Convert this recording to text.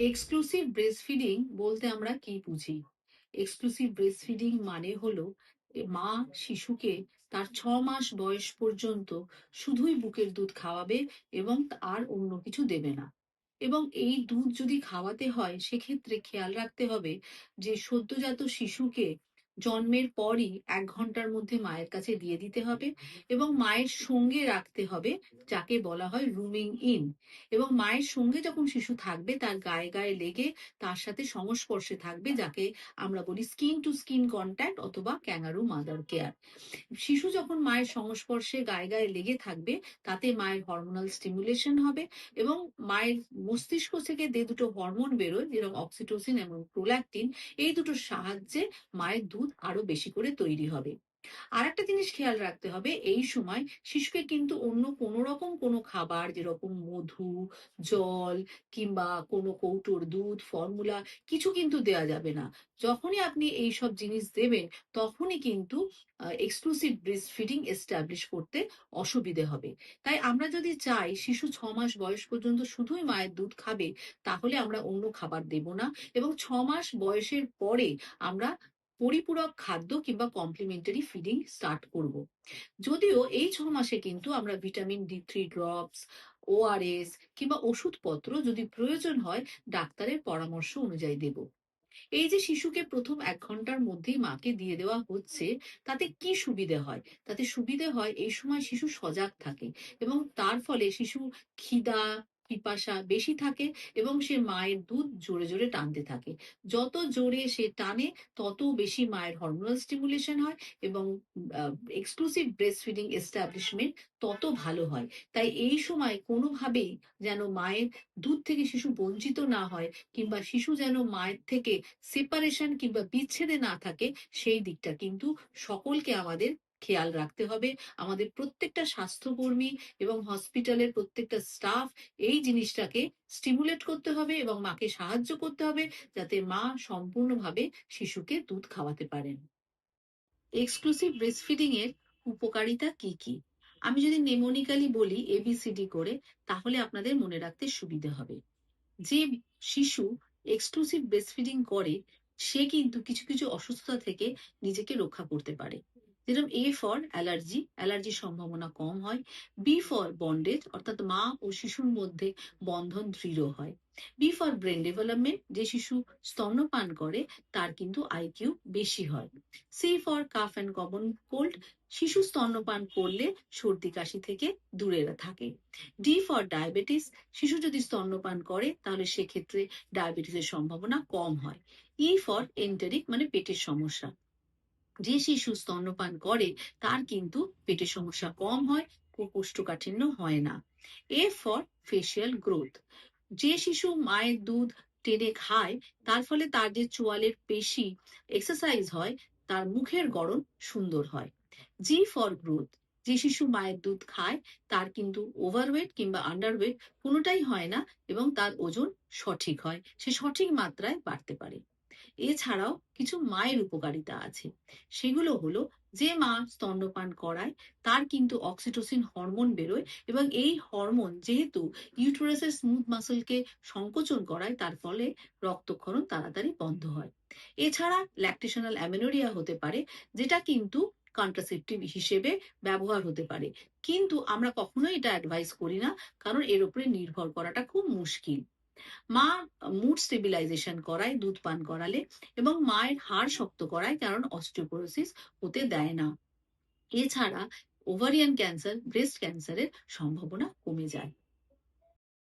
Exclusive breast feeding বলতে আমরা কি বুঝি? এক্সক্লুসিভ ব্রেস্ট ফিডিং মানে হলো মা শিশুকে তার 6 মাস বয়স পর্যন্ত শুধুই বুকের দুধ খাওয়াবে এবং আর অন্য কিছু দেবে না। এবং এই দুধ যদি খাওয়াতে হয় সেক্ষেত্রে খেয়াল রাখতে হবে যে সদ্যজাত শিশুকে জন্মের পরই ১ ঘন্টার মধ্যে মায়ের কাছে দিয়ে দিতে হবে এবং মায়ের সঙ্গে রাখতে হবে, যাকে বলা হয় রুমিং ইন। এবং মায়ের সঙ্গে যখন শিশু থাকবে তার গায়ে গায়ে লেগে তার সাথে সংস্পর্শে থাকবে, যাকে আমরা বলি স্কিন টু স্কিন কন্ট্যাক্ট অথবা ক্যাঙ্গারু মাদার কেয়ার। শিশু যখন মায়ের সংস্পর্শে গায়ে গায়ে লেগে থাকবে তাতে মায়ের হরমোনাল স্টিমুলেশন হবে এবং মায়ের মস্তিষ্ক থেকে যে দুটো হরমোন বেরোয় যেরকম অক্সিটোসিন এবং প্রোল্যাকটিন, এই দুটোর সাহায্যে মায়ের দুধ আরো বেশি করে তৈরি হবে। আরেকটা জিনিস খেয়াল রাখতে হবে, এই সময় শিশুকে কিন্তু অন্য কোনো রকম কোনো খাবার যেরকম মধু, জল কিংবা কোনো কৌটোর দুধ, ফর্মুলা কিছু কিন্তু দেয়া যাবে না। যখনই আপনি এইসব জিনিস দেবেন তখনই কিন্তু এক্সক্লুসিভ ব্রেস্ট ফিডিং এস্টাবলিশ করতে অসুবিধে হবে। তাই আমরা যদি চাই শিশু ৬ মাস বয়স পর্যন্ত শুধুই মায়ের দুধ খাবে, তাহলে আমরা অন্য খাবার দেব না এবং ৬ মাস বয়সের পরে আমরা পরিপূরক খাদ্য কিংবা কমপ্লিমেন্টারি ফিডিং স্টার্ট করব। যদিও এই ৬ মাসে কিন্তু আমরা ভিটামিন ডি3 ড্রপস, ওআরএস কিংবা ওষুধপত্র যদি প্রয়োজন হয় ডাক্তারের পরামর্শ অনুযায়ী দেব। এই যে শিশুকে প্রথম ১ ঘন্টার মধ্যেই মাকে দিয়ে দেওয়া হচ্ছে, তাতে কি সুবিধে হয়? তাতে সুবিধে হয় এই সময় শিশু সজাগ থাকে এবং তার ফলে শিশুর খিদা, পিপাসা বেশি থাকে এবং সে মায়ের দুধ জোরে, জোরে টানতে থাকে। যত জোরে সে টানে তত বেশি মায়ের হরমোনাল স্টিমুলেশন হয় এবং আ এক্সক্লুসিভ ব্রেস্ট ফিডিং এস্টাবলিশমেন্ট তত ভালো হয়। তাই এই সময় কোনোভাবেই যেন মায়ের দুধ থেকে শিশু বঞ্চিত না হয় কিংবা শিশু যেন মায়ের থেকে সেপারেশন কিংবা বিচ্ছেদে না থাকে, সেই দিকটা কিন্তু সকলকে আমাদের খেয়াল রাখতে হবে। আমাদের প্রত্যেকটা স্বাস্থ্যকর্মী এবং হসপিটালের প্রত্যেকটা স্টাফ এই জিনিসটাকে স্টিমুলেট করতে হবে এবং মাকে সাহায্য করতে হবে যাতে মা সম্পূর্ণভাবে শিশুকে দুধ খাওয়াতে পারেন। এক্সক্লুসিভ ব্রেস্ট ফিডিং এর উপকারিতা কি কি? আমি যদি নেমোনিক্যালি বলি এবিসিডি করে, তাহলে আপনাদের মনে রাখতে সুবিধে হবে। যে শিশু এক্সক্লুসিভ ব্রেস্টফিডিং করে সে কিন্তু কিছু কিছু অসুস্থতা থেকে নিজেকে রক্ষা করতে পারে। যেরকম এ ফর অ্যালার্জি, অ্যালার্জির সম্ভাবনা কম হয়। বি ফর বন্ডেজ, অর্থাৎ মা ও শিশুর মধ্যে বন্ধন দৃঢ় হয়। বি ফর ব্রেন ডেভেলপমেন্ট, যে শিশু স্তন্যপান করে তার কিন্তু আইকিউ বেশি হয়। C for cough and common cold, শিশু স্তন্যপান করলে সর্দি কাশি থেকে দূরে থাকে। ডি ফর ডায়াবেটিস, শিশু যদি স্তন্যপান করে তাহলে সেক্ষেত্রে ডায়াবেটিসের সম্ভাবনা কম হয়। ই ফর এন্টারিক, মানে পেটের সমস্যা, যে শিশু স্তন্যপান করে তার কিন্তু পেটের সমস্যা কম হয়, কোষ্ঠকাঠিন্য হয় না। এফ ফর ফেসিয়াল গ্রোথ, যে শিশু মায়ের দুধ টেনে খায় তার ফলে তার যে চোয়ালের পেশি এক্সারসাইজ হয়, তার মুখের গড়ন সুন্দর হয়। জি ফর গ্রোথ, যে শিশু মায়ের দুধ খায় তার কিন্তু ওভারওয়েট কিংবা আন্ডারওয়েট কোনোটাই হয় না এবং তার ওজন সঠিক হয়, সে সঠিক মাত্রায় বাড়তে পারে। এছাড়াও কিছু মায়ের উপকারিতা আছে, সেগুলো হলো যে মা স্তন্যপান করায় তার কিন্তু অক্সিটোসিন হরমোন বেরোয় এবং এই হরমোন যেহেতু ইউটেরাসের স্মুথ মাসলকে সংকোচন করায় তার ফলে রক্তক্ষরণ তাড়াতাড়ি বন্ধ হয়। এছাড়া ল্যাকটেশনাল অ্যামেনোরিয়া হতে পারে, যেটা কিন্তু কন্ট্রাসেপটিভ হিসেবে ব্যবহার হতে পারে, কিন্তু আমরা কখনোই এটা অ্যাডভাইস করি না কারণ এর উপরে নির্ভর করাটা খুব মুশকিল। মা মুড স্টেবিলাইজেশন করায় দুধ পান করালে এবং মায়ের হাড় শক্ত করায়, কারণ অস্টিওপোরোসিস হতে দেয় না। এছাড়া ওভারিয়ান ক্যান্সার, ব্রেস্ট ক্যান্সারের সম্ভাবনা কমে যায়।